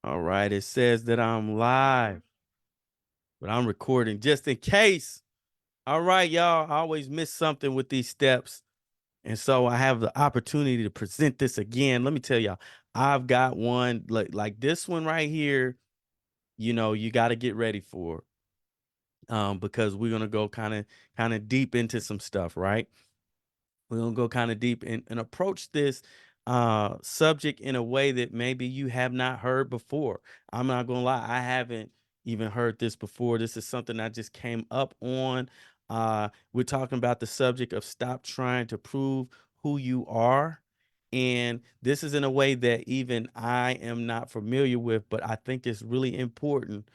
All right, it says that I'm live, but I'm recording just in case. All right, y'all. I always miss something with these steps. And so I have the opportunity to present this again. Let me tell y'all, I've got one like this one right here. You got to get ready for because we're gonna go kind of deep into some stuff, right? We're gonna go kind of deep and approach this subject in a way that maybe you have not heard before. I'm not gonna lie, I haven't even heard this before. This is something I just came up on. We're talking about the subject of stop trying to prove who you are. And this is in a way that even I am not familiar with, but I think it's really important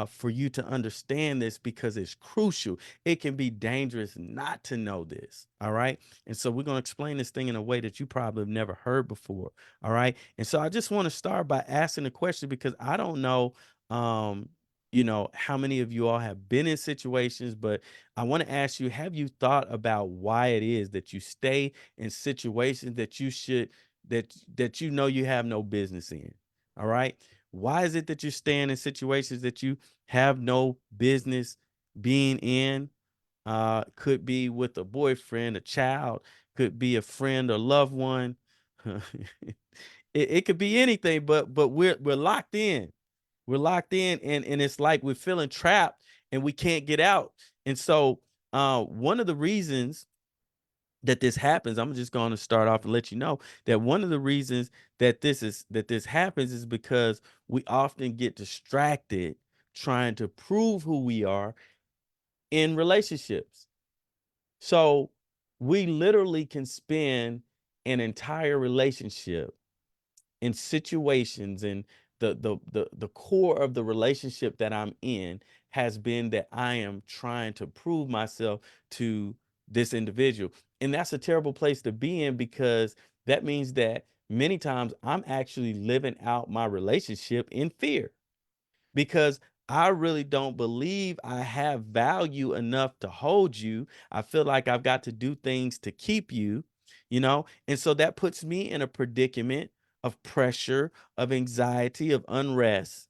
for you to understand this because it's crucial. It can be dangerous not to know this. All right. And so we're going to explain this thing in a way that you probably have never heard before. All right. And so I just want to start by asking a question because I don't know, um, how many of you all have been in situations, but I want to ask you, have you thought about why it is that you stay in situations that that you have no business in? All right. Why is it that you're staying in situations that you have no business being in? Could be with a boyfriend, a child, could be a friend or loved one. It could be anything, but we're locked in. We're locked in, and it's like we're feeling trapped and we can't get out. And so one of the reasons that this happens, I'm just going to start off and let you know that one of the reasons that this happens is because we often get distracted trying to prove who we are in relationships. So we literally can spend an entire relationship in situations, and the core of the relationship that I'm in has been that I am trying to prove myself to this individual. And that's a terrible place to be in because that means that many times I'm actually living out my relationship in fear because I really don't believe I have value enough to hold you. I feel like I've got to do things to keep you. And so that puts me in a predicament of pressure, of anxiety, of unrest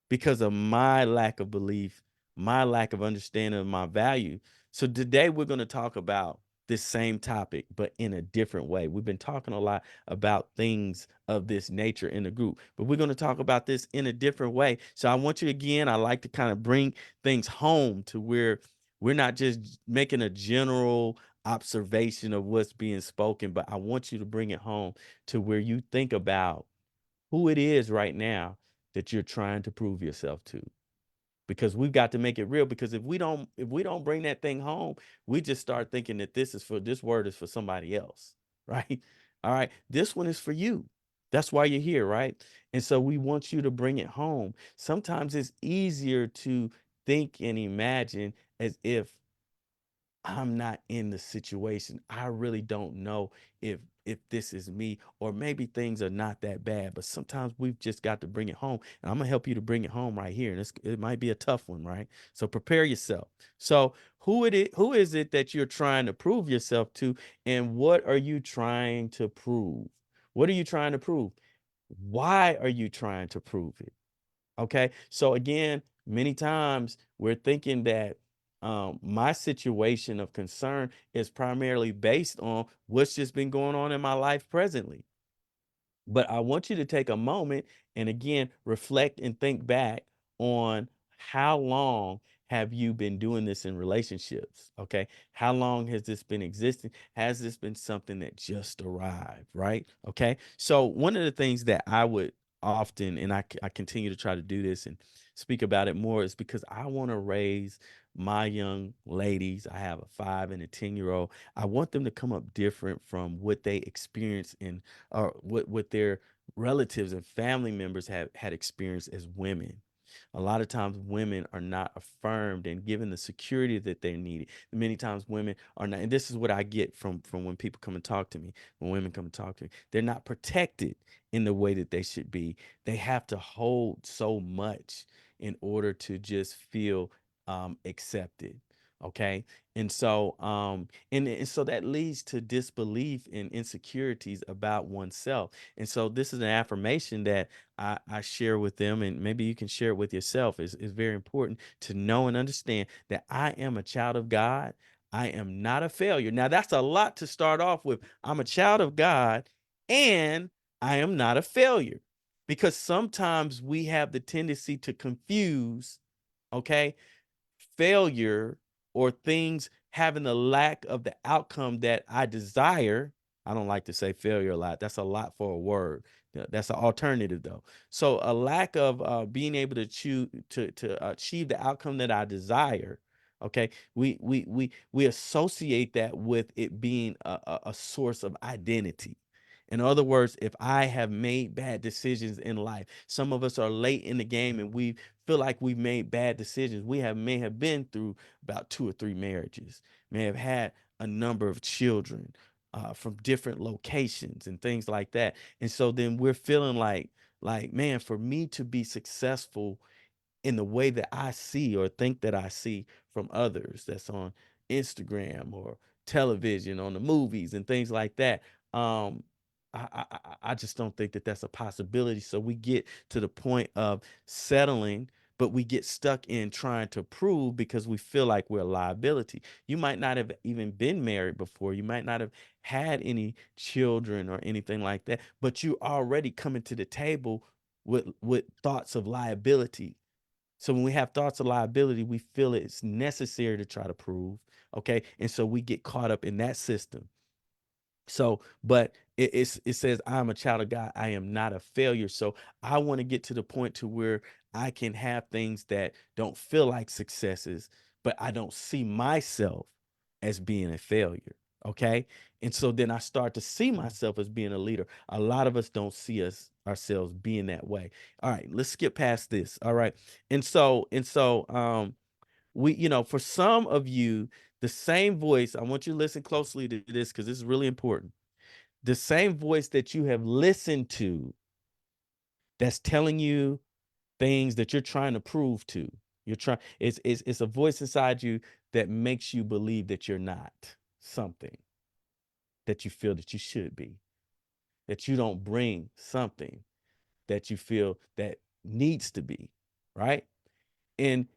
because of my lack of belief, my lack of understanding of my value. So today we're going to talk about this same topic, but in a different way. We've been talking a lot about things of this nature in the group, but we're going to talk about this in a different way. So I want you again, I like to kind of bring things home to where we're not just making a general observation of what's being spoken, but I want you to bring it home to where you think about who it is right now that you're trying to prove yourself to, because we've got to make it real, because if we don't bring that thing home, we just start thinking that this word is for somebody else. Right. All right, this one is for you. That's why you're here, right? And so we want you to bring it home. Sometimes it's easier to think and imagine as if I'm not in the situation. I really don't know if this is me, or maybe things are not that bad, but sometimes we've just got to bring it home. And I'm gonna help you to bring it home right here. And it might be a tough one, right? So prepare yourself. So who is it that you're trying to prove yourself to, and what are you trying to prove? What are you trying to prove? Why are you trying to prove it? Okay. So again, many times we're thinking that my situation of concern is primarily based on what's just been going on in my life presently. But I want you to take a moment and again reflect and think back on how long have you been doing this in relationships? Okay. How long has this been existing? Has this been something that just arrived? Right. Okay. So, one of the things that I would often, and I continue to try to do this and speak about it more, is because I want to raise my young ladies. I have a 5 and a 10-year-old. I want them to come up different from what they experience in, or what their relatives and family members have had experienced as women. A lot of times women are not affirmed and given the security that they need. Many times women are not, and this is what I get from when people come and talk to me, when women come and talk to me. They're not protected in the way that they should be. They have to hold so much in order to just feel accepted. Okay. And so that leads to disbelief and insecurities about oneself. And so this is an affirmation that I share with them, and maybe you can share it with yourself. It's very important to know and understand that I am a child of God. I am not a failure. Now that's a lot to start off with. I'm a child of God and I am not a failure, because sometimes we have the tendency to confuse, okay, failure or things having the lack of the outcome that I desire. I don't like to say failure a lot. That's a lot for a word. Yeah, that's an alternative though. So a lack of being able to choose to achieve the outcome that I desire. Okay, we associate that with it being a source of identity. In other words, if I have made bad decisions in life, some of us are late in the game and we feel like we've made bad decisions. We may have been through about 2 or 3 marriages, may have had a number of children from different locations and things like that. And so then we're feeling like, man, for me to be successful in the way that I see or think that I see from others that's on Instagram or television, on the movies and things like that. Um, I just don't think that that's a possibility. So we get to the point of settling, but we get stuck in trying to prove because we feel like we're a liability. You might not have even been married before. You might not have had any children or anything like that, but you already coming to the table with thoughts of liability. So when we have thoughts of liability, we feel it's necessary to try to prove, okay? And so we get caught up in that system. So, but it says I'm a child of God. I am not a failure. So I want to get to the point to where I can have things that don't feel like successes, but I don't see myself as being a failure. Okay. And so then I start to see myself as being a leader. A lot of us don't see ourselves being that way. All right, let's skip past this. All right. And so we, for some of you, the same voice, I want you to listen closely to this because this is really important. The same voice that you have listened to that's telling you things that you're trying to prove to. You're trying, it's a voice inside you that makes you believe that you're not something that you feel that you should be, that you don't bring something that you feel that needs to be, right? And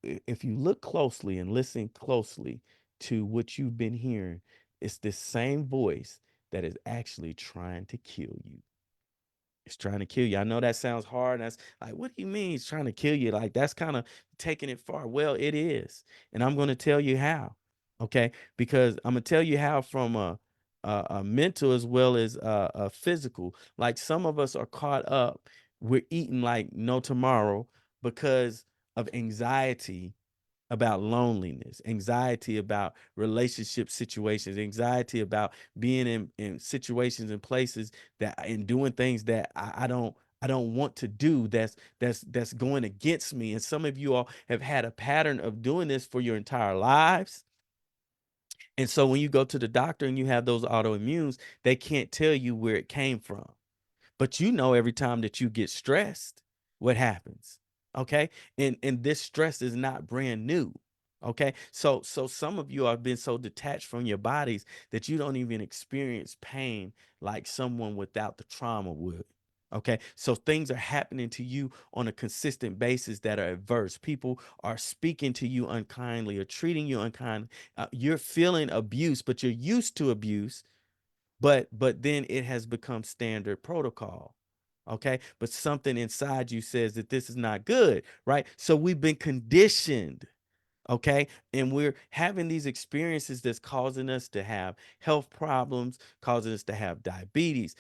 if you look closely and listen closely to what you've been hearing, it's the same voice that is actually trying to kill you. It's trying to kill you. I know that sounds hard. That's like, what do you mean it's trying to kill you? Like, that's kind of taking it far. Well, it is. And I'm going to tell you how. Okay. Because I'm going to tell you how from a mental as well as a physical. Like, some of us are caught up. We're eating like no tomorrow because of anxiety about loneliness, anxiety about relationship situations, anxiety about being in situations and places that and doing things that I don't want to do, that's going against me. And some of you all have had a pattern of doing this for your entire lives. And so when you go to the doctor and you have those autoimmunes, they can't tell you where it came from. But every time that you get stressed, what happens? Okay? And this stress is not brand new. Okay? So some of you have been so detached from your bodies that you don't even experience pain like someone without the trauma would. Okay? So things are happening to you on a consistent basis that are adverse. People are speaking to you unkindly or treating you unkindly. You're feeling abuse, but you're used to abuse, but then it has become standard protocol. Okay, but something inside you says that this is not good, right? So we've been conditioned. Okay, and we're having these experiences that's causing us to have health problems, causing us to have diabetes.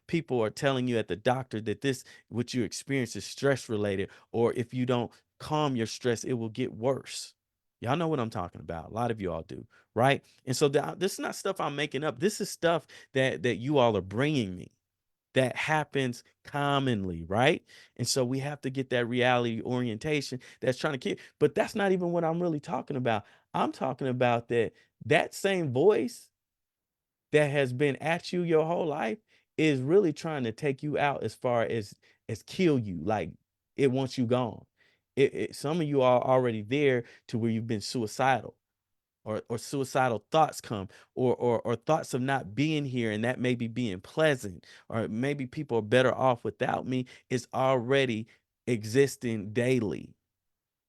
People are telling you at the doctor that this what you experience is stress related, or if you don't calm your stress it will get worse. Y'all know what I'm talking about. A lot of you all do, right? And so this is not stuff I'm making up. This is stuff that you all are bringing me, that happens commonly, right? And so we have to get that reality orientation that's trying to keep. But that's not even what I'm really talking about. I'm talking about that same voice that has been at you your whole life is really trying to take you out, as far as kill you. Like, it wants you gone. Some of you are already there to where you've been suicidal. or suicidal thoughts come, or thoughts of not being here, and that may be being pleasant, or maybe people are better off without me, is already existing daily.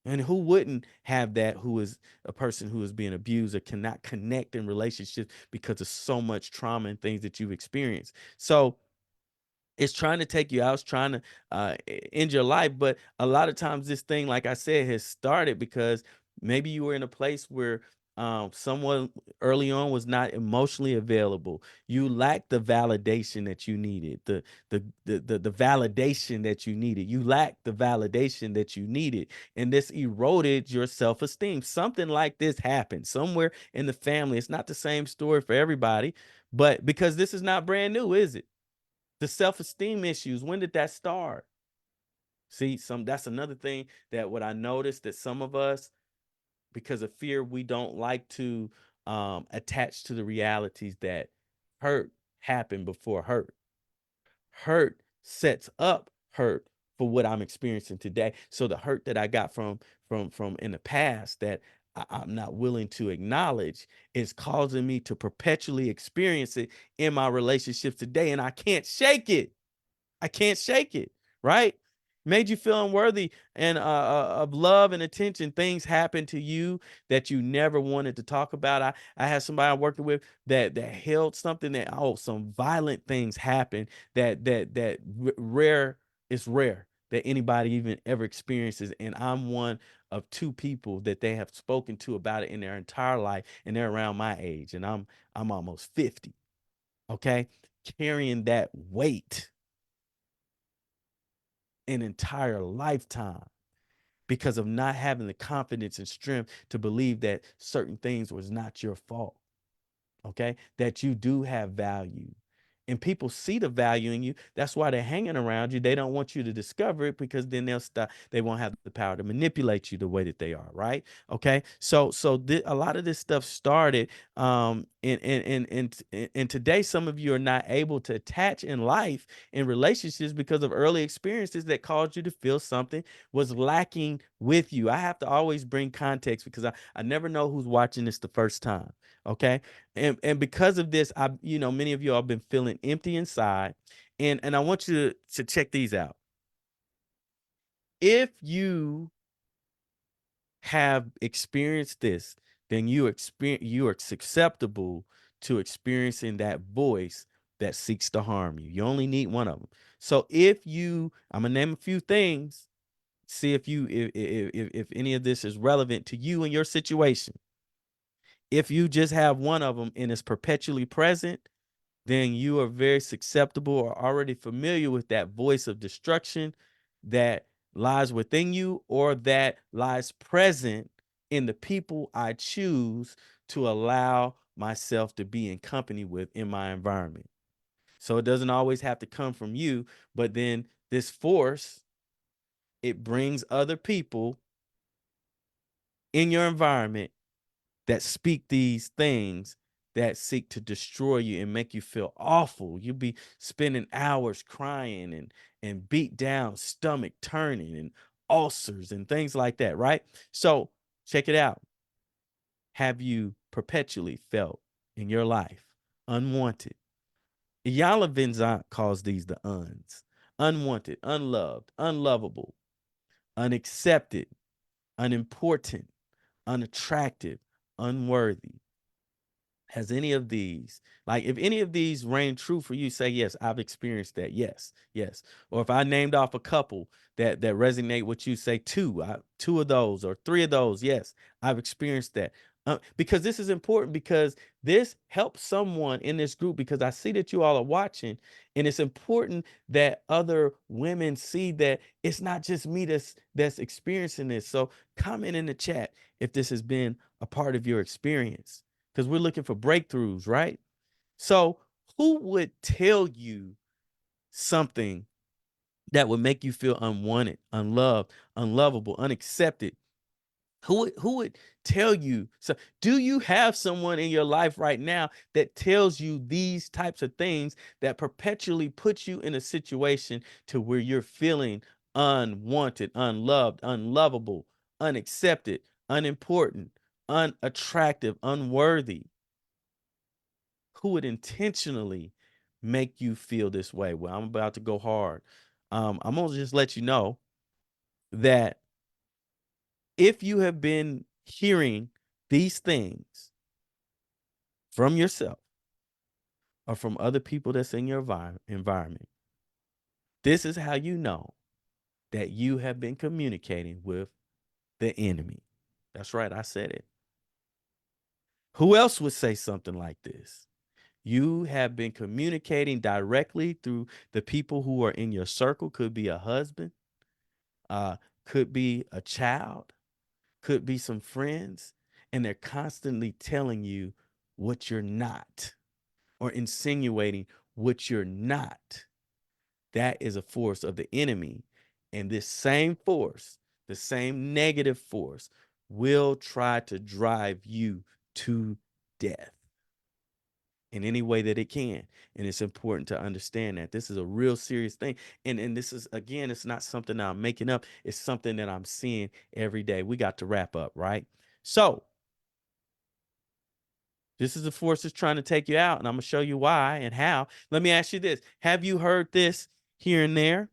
And who wouldn't have that, who is a person who is being abused or cannot connect in relationships because of so much trauma and things that you've experienced? So it's trying to take you out. It's trying to end your life. But a lot of times, this thing, like I said, has started because maybe you were in a place where someone early on was not emotionally available. You lacked the validation that you needed, the validation that you needed. You lacked the validation that you needed, and this eroded your self esteem. Something like this happened somewhere in the family. It's not the same story for everybody, but because this is not brand new, is it? The self-esteem issues, when did that start? See, that's another thing that what I noticed, that some of us, because of fear, we don't like to attach to the realities that hurt happened before hurt. Hurt sets up hurt for what I'm experiencing today. So the hurt that I got from in the past that I'm not willing to acknowledge is causing me to perpetually experience it in my relationships today, and I can't shake it. I can't shake it, right? Made you feel unworthy and of love and attention. Things happen to you that you never wanted to talk about. I had somebody I'm working with that held something that, some violent things happen rare. It's rare that anybody even ever experiences, and I'm one of two people that they have spoken to about it in their entire life, and they're around my age, and I'm almost 50. Okay, carrying that weight an entire lifetime because of not having the confidence and strength to believe that certain things was not your fault. Okay, that you do have value, and people see the value in you. That's why they're hanging around you. They don't want you to discover it, because then they won't have the power to manipulate you the way that they are, right? Okay, a lot of this stuff started and today some of you are not able to attach in life, in relationships, because of early experiences that caused you to feel something was lacking with you. I have to always bring context, because I never know who's watching this the first time. Okay, and because of this, many of you all have been feeling empty inside, and I want you to check these out. If you have experienced this, then you are susceptible to experiencing that voice that seeks to harm you. You only need one of them. So I'm gonna name a few things. See if any of this is relevant to you and your situation. If you just have one of them and it's perpetually present, then you are very susceptible or already familiar with that voice of destruction that lies within you, or that lies present in the people I choose to allow myself to be in company with in my environment. So it doesn't always have to come from you, but then this force, it brings other people in your environment that speak these things, that seek to destroy you and make you feel awful. You'll be spending hours crying and beat down, stomach turning, and ulcers and things like that, right? So check it out. Have you perpetually felt in your life unwanted? Iyanla Vanzant calls these the uns. Unwanted, unloved, unlovable, unaccepted, unimportant, unattractive, unworthy. Has any of these, like, if any of these reign true for you, say, yes, I've experienced that. Yes, yes. Or if I named off a couple that resonate with you, say two of those or three of those. Yes, I've experienced that. Because this is important, because this helps someone in this group, because I see that you all are watching, and it's important that other women see that it's not just me that's experiencing this. So comment in the chat if this has been a part of your experience, because we're looking for breakthroughs, right? So who would tell you something that would make you feel unwanted, unloved, unlovable, unaccepted? Who would tell you? So do you have someone in your life right now that tells you these types of things, that perpetually puts you in a situation to where you're feeling unwanted, unloved, unlovable, unaccepted, unimportant, unattractive, unworthy, who would intentionally make you feel this way? Well, I'm about to go hard. I'm going to just let you know that if you have been hearing these things from yourself or from other people that's in your environment, this is how you know that you have been communicating with the enemy. That's right, I said it. Who else would say something like this? You have been communicating directly through the people who are in your circle. Could be a husband, uh, could be a child, could be some friends, and they're constantly telling you what you're not or insinuating what you're not. That is a force of the enemy. And this same force, the same negative force, will try to drive you to death in any way that it can. And it's important to understand that this is a real serious thing. And this is, again, it's not something that I'm making up. It's something that I'm seeing every day. We got to wrap up, right? So this is the force that's trying to take you out, and I'm going to show you why and how. Let me ask you this. Have you heard this here and there?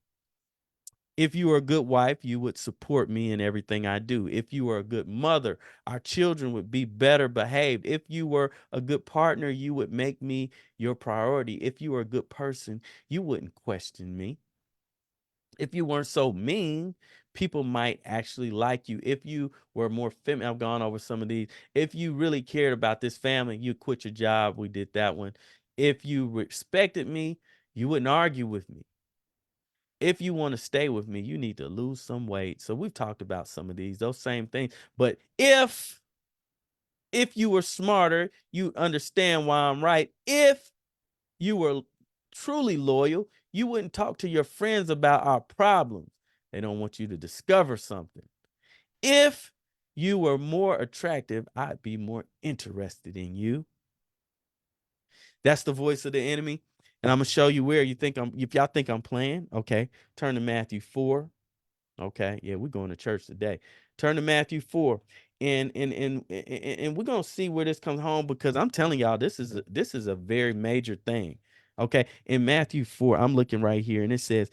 If you were a good wife, you would support me in everything I do. If you were a good mother, our children would be better behaved. If you were a good partner, you would make me your priority. If you were a good person, you wouldn't question me. If you weren't so mean, people might actually like you. If you were more feminine, I've gone over some of these. If you really cared about this family, you'd quit your job. We did that one. If you respected me, you wouldn't argue with me. If you want to stay with me, you need to lose some weight. So we've talked about some of those same things. But if you were smarter, you understand why I'm right. If you were truly loyal, you wouldn't talk to your friends about our problems. They don't want you to discover something. If you were more attractive, I'd be more interested in you. That's the voice of the enemy. And I'm going to show you where if y'all think I'm playing, okay, turn to Matthew 4. Okay, yeah, we're going to church today. Turn to Matthew 4, and we're gonna see where this comes home, because I'm telling y'all, this is a very major thing. Okay, in Matthew 4, I'm looking right here, and it says,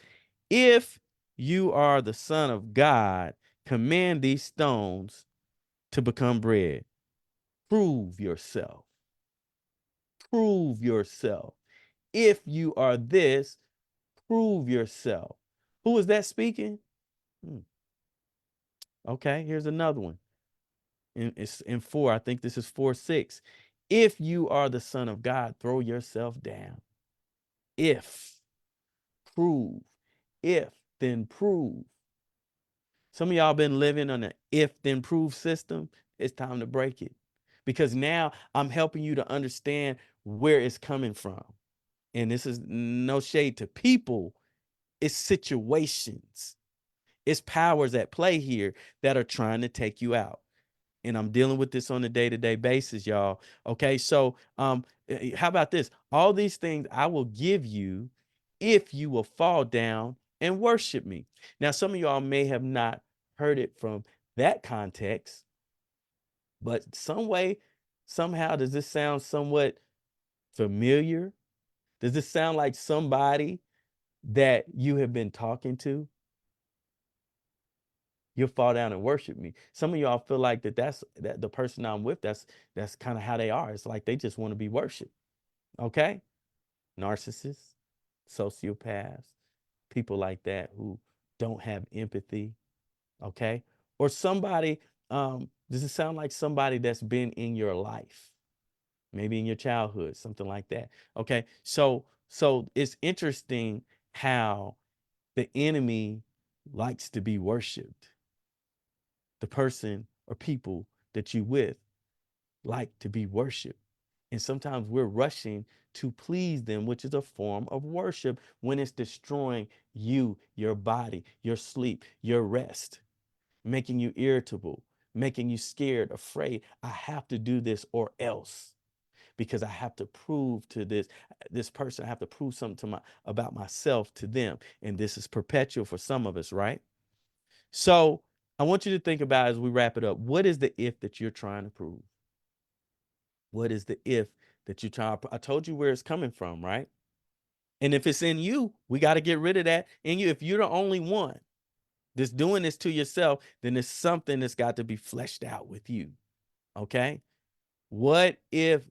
"If you are the Son of God, command these stones to become bread. Prove yourself. Prove yourself. If you are this, prove yourself." Who is that speaking? Hmm. Okay, here's another one. It's in 4. I think this is 4:6. If you are the Son of God, throw yourself down. If, prove. If, then prove. Some of y'all been living on an if then prove system. It's time to break it. Because now I'm helping you to understand where it's coming from. And this is no shade to people, it's situations. It's powers at play here that are trying to take you out. And I'm dealing with this on a day-to-day basis, y'all. Okay, so how about this? All these things I will give you if you will fall down and worship me. Now, some of y'all may have not heard it from that context, but somehow, does this sound somewhat familiar? Does this sound like somebody that you have been talking to? You'll fall down and worship me. Some of y'all feel like that's the person I'm with, that's kind of how they are. It's like they just want to be worshiped. Okay? Narcissists, sociopaths, people like that who don't have empathy. Okay? Or somebody, does it sound like somebody that's been in your life? Maybe in your childhood, something like that. Okay? So it's interesting how the enemy likes to be worshiped. The person or people that you with like to be worshiped. And sometimes we're rushing to please them, which is a form of worship when it's destroying you, your body, your sleep, your rest, making you irritable, making you scared, afraid. I have to do this or else, because I have to prove to this person, I have to prove something about myself to them. And this is perpetual for some of us, right? So I want you to think about, as we wrap it up, what is the if that you're trying to prove? What is the if that you're trying to, I told you where it's coming from, right? And if it's in you, we got to get rid of that in you. If you're the only one that's doing this to yourself, then it's something that's got to be fleshed out with you. Okay? What if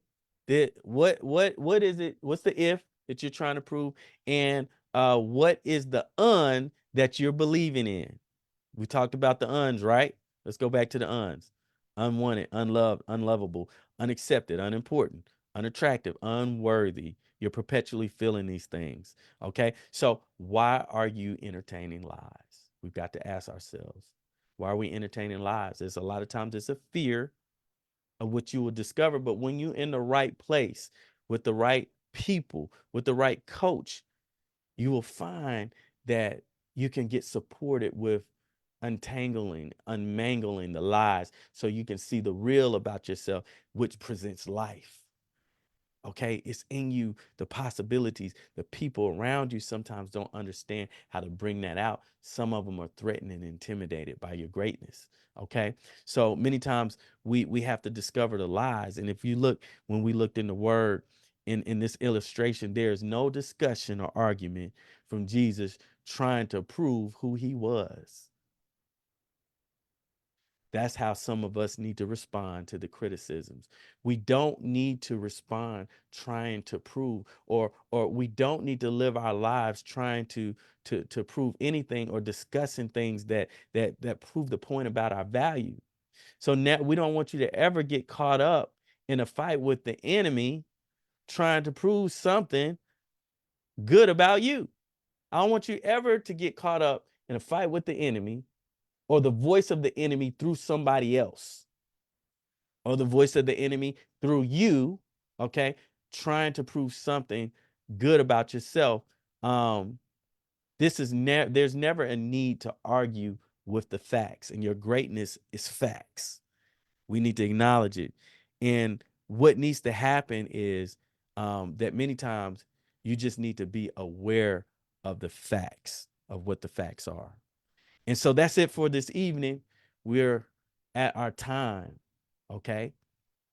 that what is it? What's the if that you're trying to prove? And what is the that you're believing in? We talked about the uns, right? Let's go back to the uns. Unwanted, unloved, unlovable, unaccepted, unimportant, unattractive, unworthy. You're perpetually feeling these things. Okay. So why are you entertaining lies? We've got to ask ourselves, why are we entertaining lies? There's a lot of times it's a fear of what you will discover, but when you're in the right place with the right people, with the right coach, you will find that you can get supported with untangling, unmangling the lies so you can see the real about yourself, which presents life. Okay, it's in you, the possibilities. The people around you sometimes don't understand how to bring that out. Some of them are threatened and intimidated by your greatness. Okay, so many times we have to discover the lies. And if you look, when we looked in the word in this illustration, there's no discussion or argument from Jesus trying to prove who he was. That's how some of us need to respond to the criticisms. We don't need to respond trying to prove, or we don't need to live our lives trying to prove anything or discussing things that prove the point about our value. So now we don't want you to ever get caught up in a fight with the enemy trying to prove something good about you. I don't want you ever to get caught up in a fight with the enemy or the voice of the enemy through somebody else, or the voice of the enemy through you, okay, trying to prove something good about yourself. Um, there's never a need to argue with the facts, and your greatness is facts. We need to acknowledge it. And what needs to happen is that many times you just need to be aware of the facts, of what the facts are. And so that's it for this evening. We're at our time. Okay.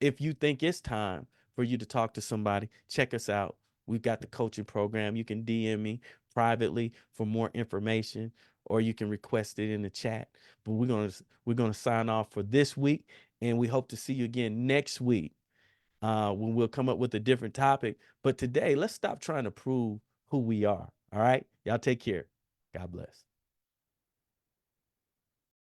If you think it's time for you to talk to somebody, check us out. We've got the coaching program. You can DM me privately for more information, or you can request it in the chat. But we're gonna sign off for this week, and we hope to see you again next week when we'll come up with a different topic. But today, let's stop trying to prove who we are. All right, y'all take care. God bless.